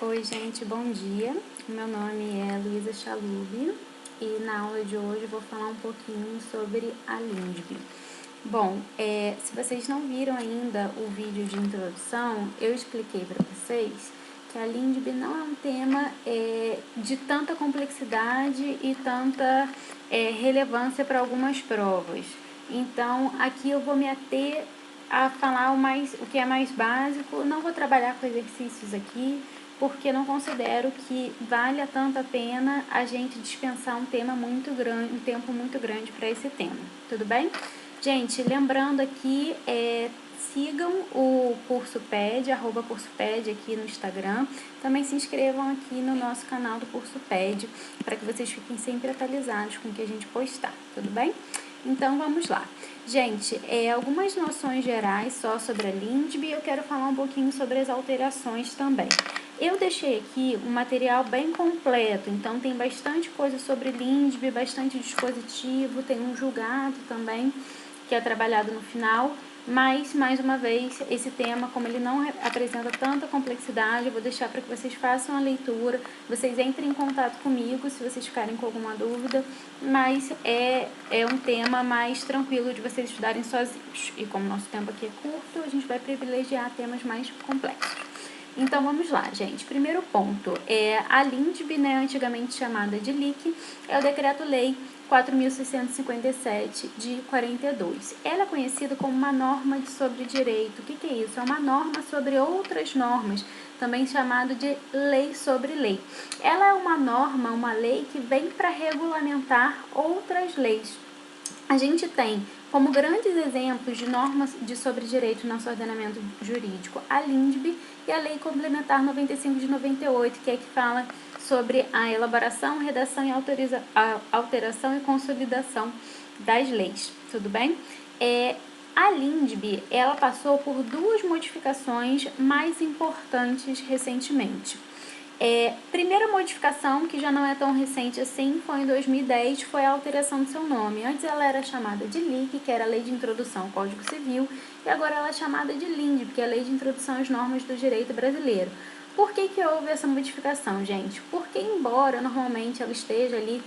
Oi gente, bom dia. Meu nome é Luísa Chalub e na aula de hoje eu vou falar um pouquinho sobre a LINDB. Bom, se vocês não viram ainda o vídeo de introdução, eu expliquei para vocês que a LINDB não é um tema de tanta complexidade e tanta relevância para algumas provas. Então, aqui eu vou me ater a falar o que é mais básico, não vou trabalhar com exercícios aqui, porque não considero que valha tanto a pena a gente dispensar um tempo muito grande para esse tema, tudo bem? Gente, lembrando aqui, sigam o Curso PED, @CursoPED aqui no Instagram. Também se inscrevam aqui no nosso canal do Curso PED, para que vocês fiquem sempre atualizados com o que a gente postar, tudo bem? Então, vamos lá. Gente, algumas noções gerais só sobre a LINDB e eu quero falar um pouquinho sobre as alterações também. Eu deixei aqui um material bem completo, então tem bastante coisa sobre LINDB, bastante dispositivo, tem um julgado também, que é trabalhado no final, mas, mais uma vez, esse tema, como ele não apresenta tanta complexidade, eu vou deixar para que vocês façam a leitura, vocês entrem em contato comigo se vocês ficarem com alguma dúvida, mas é um tema mais tranquilo de vocês estudarem sozinhos. E como nosso tempo aqui é curto, a gente vai privilegiar temas mais complexos. Então, vamos lá, gente. Primeiro ponto, a LINDB, antigamente chamada de LIC, é o Decreto-Lei 4.657 de 42. Ela é conhecida como uma norma sobre direito. O que é isso? É uma norma sobre outras normas, também chamado de lei sobre lei. Ela é uma norma, uma lei que vem para regulamentar outras leis. A gente tem como grandes exemplos de normas sobre direito no nosso ordenamento jurídico a LINDB e a Lei Complementar 95 de 98, que é que fala sobre a elaboração, redação e alteração e consolidação das leis, tudo bem? A LINDB, ela passou por duas modificações mais importantes recentemente. Primeira modificação, que já não é tão recente assim, foi em 2010, foi a alteração do seu nome. Antes ela era chamada de LIC, que era a Lei de Introdução ao Código Civil, e agora ela é chamada de LINDB, que é a Lei de Introdução às Normas do Direito Brasileiro. Por que houve essa modificação, gente? Porque, embora normalmente ela esteja ali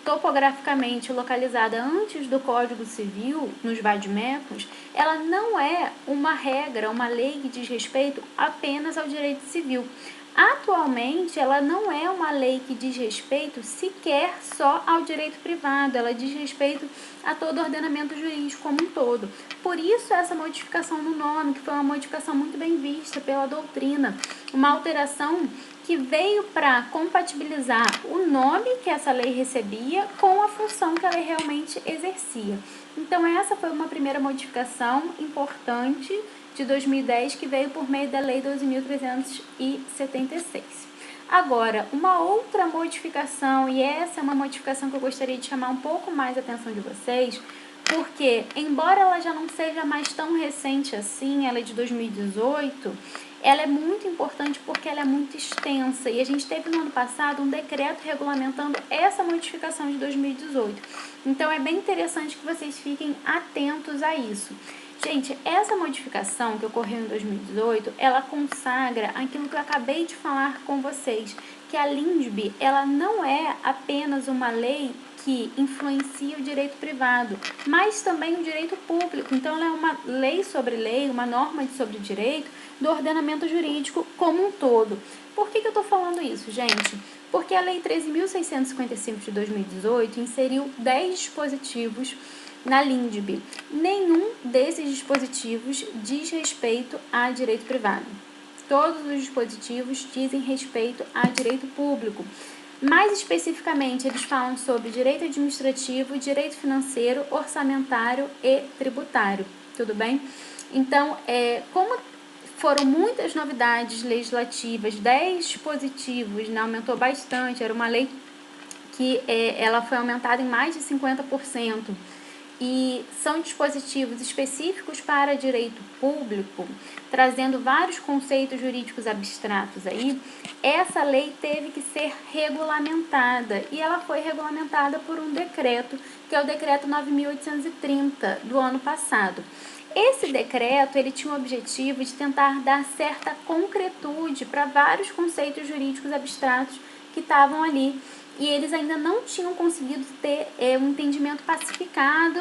topograficamente localizada antes do Código Civil, nos vademecums, ela não é uma regra, uma lei que diz respeito apenas ao direito civil. Atualmente, ela não é uma lei que diz respeito sequer só ao direito privado, ela diz respeito a todo o ordenamento jurídico como um todo. Por isso, essa modificação no nome, que foi uma modificação muito bem vista pela doutrina, uma alteração que veio para compatibilizar o nome que essa lei recebia com a função que ela realmente exercia. Então, essa foi uma primeira modificação importante de 2010, que veio por meio da Lei 12.376. Agora, uma outra modificação, e essa é uma modificação que eu gostaria de chamar um pouco mais a atenção de vocês, porque, embora ela já não seja mais tão recente assim, ela é de 2018, ela é muito importante porque ela é muito extensa, e a gente teve no ano passado um decreto regulamentando essa modificação de 2018. Então, é bem interessante que vocês fiquem atentos a isso. Gente, essa modificação que ocorreu em 2018, ela consagra aquilo que eu acabei de falar com vocês, que a LINDB, ela não é apenas uma lei que influencia o direito privado, mas também o direito público. Então, ela é uma lei sobre lei, uma norma sobre direito do ordenamento jurídico como um todo. Por que eu estou falando isso, gente? Porque a Lei 13.655 de 2018 inseriu 10 dispositivos na LINDB. Nenhum desses dispositivos diz respeito a direito privado. Todos os dispositivos dizem respeito a direito público. Mais especificamente, eles falam sobre direito administrativo, direito financeiro, orçamentário e tributário. Tudo bem? Então, como foram muitas novidades legislativas, 10 dispositivos, aumentou bastante, era uma lei que ela foi aumentada em mais de 50%. E são dispositivos específicos para direito público, trazendo vários conceitos jurídicos abstratos aí. Essa lei teve que ser regulamentada, e ela foi regulamentada por um decreto, que é o Decreto 9.830 do ano passado. esse decreto, ele tinha o objetivo de tentar dar certa concretude para vários conceitos jurídicos abstratos que estavam ali. E eles ainda não tinham conseguido ter um entendimento pacificado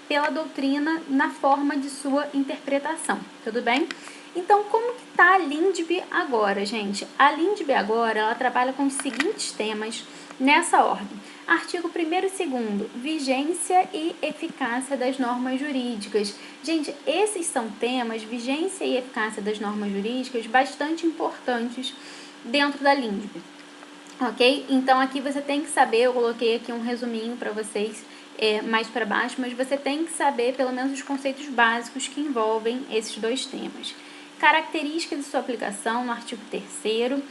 pela doutrina na forma de sua interpretação, tudo bem? Então, como que está a LINDB agora, gente? A LINDB agora, ela trabalha com os seguintes temas nessa ordem. Artigo 1º e 2º, vigência e eficácia das normas jurídicas. Gente, esses são temas, vigência e eficácia das normas jurídicas, bastante importantes dentro da LINDB. Ok? Então, aqui você tem que saber, eu coloquei aqui um resuminho para vocês mais para baixo, mas você tem que saber pelo menos os conceitos básicos que envolvem esses dois temas. Características de sua aplicação no artigo 3º,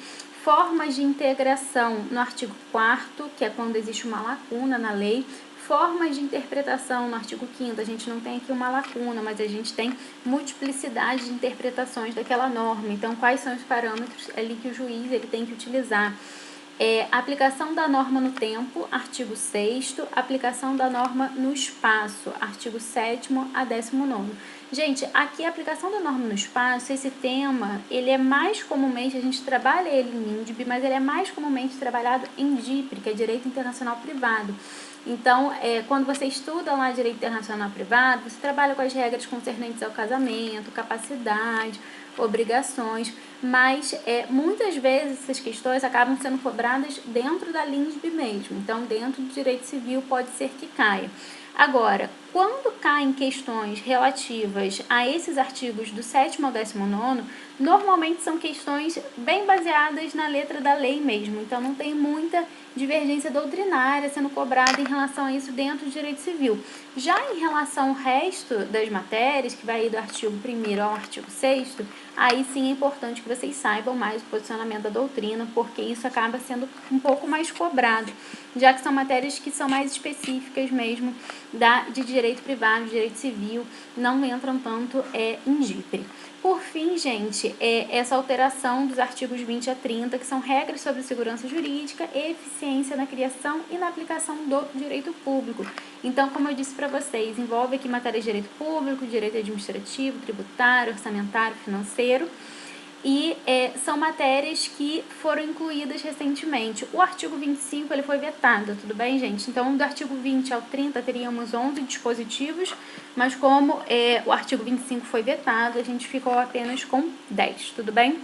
formas de integração no artigo 4º, que é quando existe uma lacuna na lei, formas de interpretação no artigo 5º, a gente não tem aqui uma lacuna, mas a gente tem multiplicidade de interpretações daquela norma, então quais são os parâmetros ali que o juiz ele tem que utilizar. Aplicação da norma no tempo, artigo 6º, aplicação da norma no espaço, artigo 7º a 19º. Gente, aqui a aplicação da norma no espaço, esse tema, ele é mais comumente, a gente trabalha ele em LINDB, mas ele é mais comumente trabalhado em DIPRI, que é Direito Internacional Privado. Então, quando você estuda lá Direito Internacional Privado, você trabalha com as regras concernentes ao casamento, capacidade, obrigações, mas muitas vezes essas questões acabam sendo cobradas dentro da LINDB mesmo, então dentro do direito civil pode ser que caia. Agora, quando caem questões relativas a esses artigos do 7º ao 19º, normalmente são questões bem baseadas na letra da lei mesmo, então não tem muita divergência doutrinária sendo cobrada em relação a isso dentro do direito civil. Já em relação ao resto das matérias, que vai do artigo 1º ao artigo 6º, aí sim é importante que vocês saibam mais o posicionamento da doutrina, porque isso acaba sendo um pouco mais cobrado, já que são matérias que são mais específicas mesmo de direito privado, direito civil, não entram tanto em DIPRI. Por fim, gente, essa alteração dos artigos 20 a 30, que são regras sobre segurança jurídica e eficiência na criação e na aplicação do direito público. Então, como eu disse para vocês, envolve aqui matérias de direito público, direito administrativo, tributário, orçamentário, financeiro, e são matérias que foram incluídas recentemente. O artigo 25 ele foi vetado, tudo bem, gente? Então, do artigo 20 ao 30 teríamos 11 dispositivos, mas como o artigo 25 foi vetado, a gente ficou apenas com 10, tudo bem?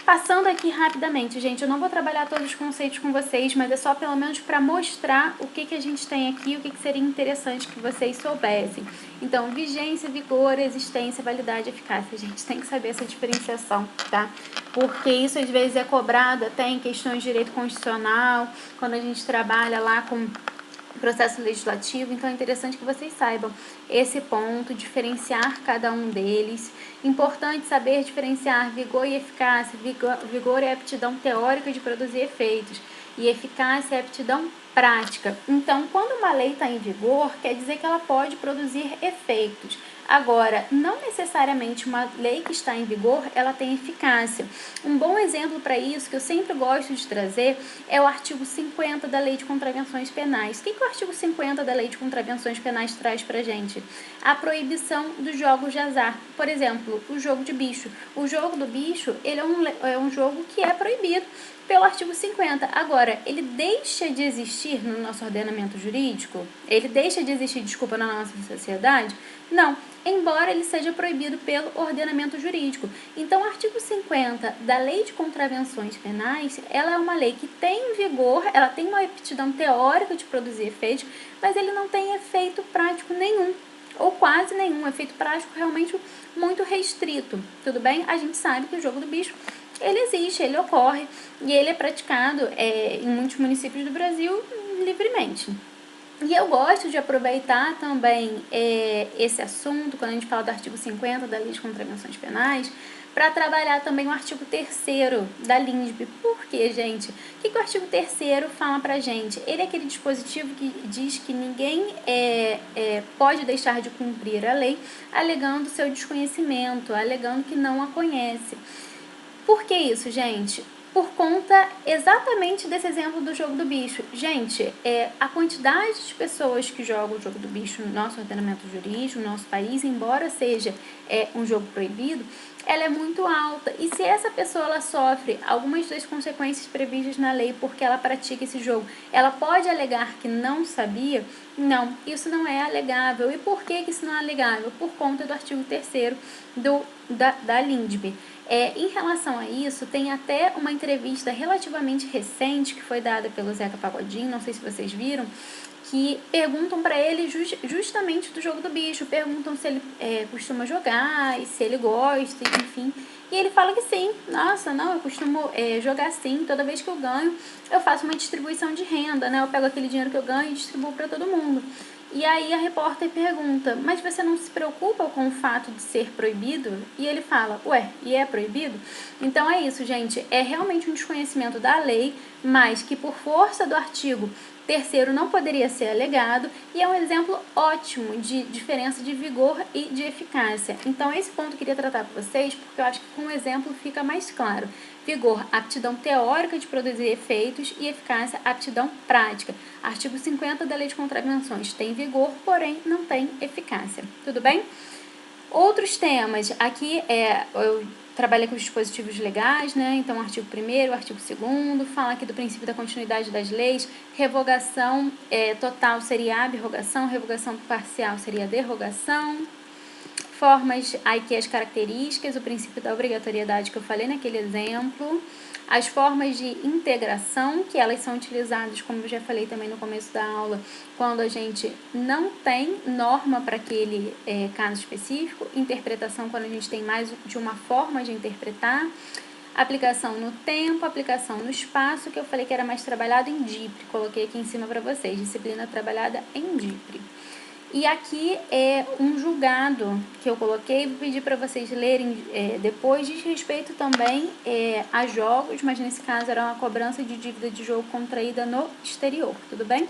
Passando aqui rapidamente, gente, eu não vou trabalhar todos os conceitos com vocês, mas é só pelo menos para mostrar o que a gente tem aqui, o que seria interessante que vocês soubessem. Então, vigência, vigor, existência, validade e eficácia. A gente tem que saber essa diferenciação, tá? Porque isso às vezes é cobrado até em questões de direito constitucional, quando a gente trabalha lá com processo legislativo, então é interessante que vocês saibam esse ponto, diferenciar cada um deles. Importante saber diferenciar vigor e eficácia. Vigor é a aptidão teórica de produzir efeitos e eficácia é a aptidão prática. Então, quando uma lei está em vigor, quer dizer que ela pode produzir efeitos. Agora, não necessariamente uma lei que está em vigor, ela tem eficácia. Um bom exemplo para isso, que eu sempre gosto de trazer, é o artigo 50 da Lei de Contravenções Penais. O que o artigo 50 da Lei de Contravenções Penais traz para a gente? A proibição dos jogos de azar. Por exemplo, o jogo de bicho. O jogo do bicho, ele é um jogo que é proibido pelo artigo 50. Agora, ele deixa de existir no nosso ordenamento jurídico? Ele deixa de existir, desculpa, na nossa sociedade? Não, embora ele seja proibido pelo ordenamento jurídico. Então, o artigo 50 da Lei de Contravenções Penais, ela é uma lei que tem vigor, ela tem uma aptidão teórica de produzir efeitos, mas ele não tem efeito prático nenhum, ou quase nenhum, efeito prático realmente muito restrito, tudo bem? A gente sabe que o jogo do bicho, ele existe, ele ocorre, e ele é praticado em muitos municípios do Brasil livremente. E eu gosto de aproveitar também esse assunto, quando a gente fala do artigo 50 da Lei de Contravenções Penais, para trabalhar também o artigo 3º da LINDB. Por quê, gente? O que o artigo 3º fala para a gente? Ele é aquele dispositivo que diz que ninguém pode deixar de cumprir a lei alegando seu desconhecimento, alegando que não a conhece. Por que isso, gente? por conta exatamente desse exemplo do jogo do bicho. Gente, a quantidade de pessoas que jogam o jogo do bicho no nosso ordenamento jurídico, no nosso país, embora seja um jogo proibido, ela é muito alta. E se essa pessoa ela sofre algumas das consequências previstas na lei porque ela pratica esse jogo, ela pode alegar que não sabia? Não, isso não é alegável. E por que isso não é alegável? Por conta do artigo 3º da LINDB. Em relação a isso, tem até uma entrevista relativamente recente que foi dada pelo Zeca Pagodinho, não sei se vocês viram, que perguntam para ele justamente do jogo do bicho, perguntam se ele costuma jogar e se ele gosta, enfim. E ele fala que sim, nossa, não, eu costumo jogar sim, toda vez que eu ganho, eu faço uma distribuição de renda, né? Eu pego aquele dinheiro que eu ganho e distribuo para todo mundo. E aí a repórter pergunta, mas você não se preocupa com o fato de ser proibido? E ele fala, ué, e é proibido? Então é isso, gente, é realmente um desconhecimento da lei, mas que por força do artigo 3º não poderia ser alegado, e é um exemplo ótimo de diferença de vigor e de eficácia. Então esse ponto eu queria tratar com vocês, porque eu acho que com um exemplo fica mais claro. Vigor, aptidão teórica de produzir efeitos, e eficácia, aptidão prática. Artigo 50 da Lei de Contravenções tem vigor, porém não tem eficácia. Tudo bem? Outros temas, aqui eu trabalhei com os dispositivos legais, né? Então, artigo 1º, artigo 2º, fala aqui do princípio da continuidade das leis, revogação total seria abrogação, revogação parcial seria derrogação, formas, aqui as características, o princípio da obrigatoriedade que eu falei naquele exemplo, as formas de integração, que elas são utilizadas, como eu já falei também no começo da aula, quando a gente não tem norma para aquele caso específico, interpretação quando a gente tem mais de uma forma de interpretar, aplicação no tempo, aplicação no espaço, que eu falei que era mais trabalhado em DIPRE, coloquei aqui em cima para vocês, disciplina trabalhada em DIPRE. E aqui é um julgado que eu coloquei, vou pedir para vocês lerem depois, diz respeito também a jogos, mas nesse caso era uma cobrança de dívida de jogo contraída no exterior, tudo bem?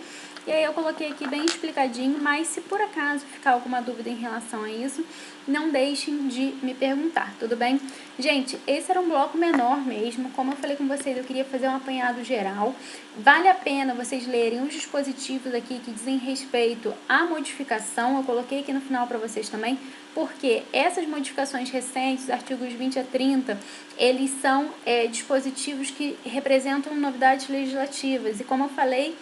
E aí eu coloquei aqui bem explicadinho, mas se por acaso ficar alguma dúvida em relação a isso, não deixem de me perguntar, tudo bem? Gente, esse era um bloco menor mesmo, como eu falei com vocês, eu queria fazer um apanhado geral. Vale a pena vocês lerem os dispositivos aqui que dizem respeito à modificação, eu coloquei aqui no final para vocês também, porque essas modificações recentes, artigos 20 a 30, eles são dispositivos que representam novidades legislativas, e como eu falei,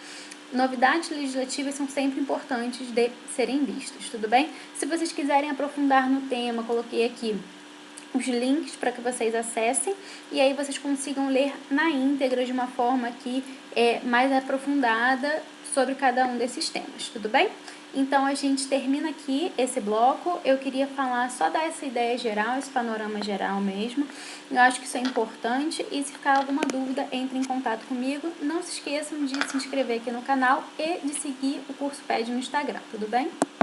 novidades legislativas são sempre importantes de serem vistas, tudo bem? Se vocês quiserem aprofundar no tema, coloquei aqui os links para que vocês acessem e aí vocês consigam ler na íntegra de uma forma aqui mais aprofundada sobre cada um desses temas, tudo bem? Então a gente termina aqui esse bloco. Eu queria falar, só dar essa ideia geral, esse panorama geral mesmo. Eu acho que isso é importante e se ficar alguma dúvida, entre em contato comigo. Não se esqueçam de se inscrever aqui no canal e de seguir o Curso PED no Instagram, tudo bem?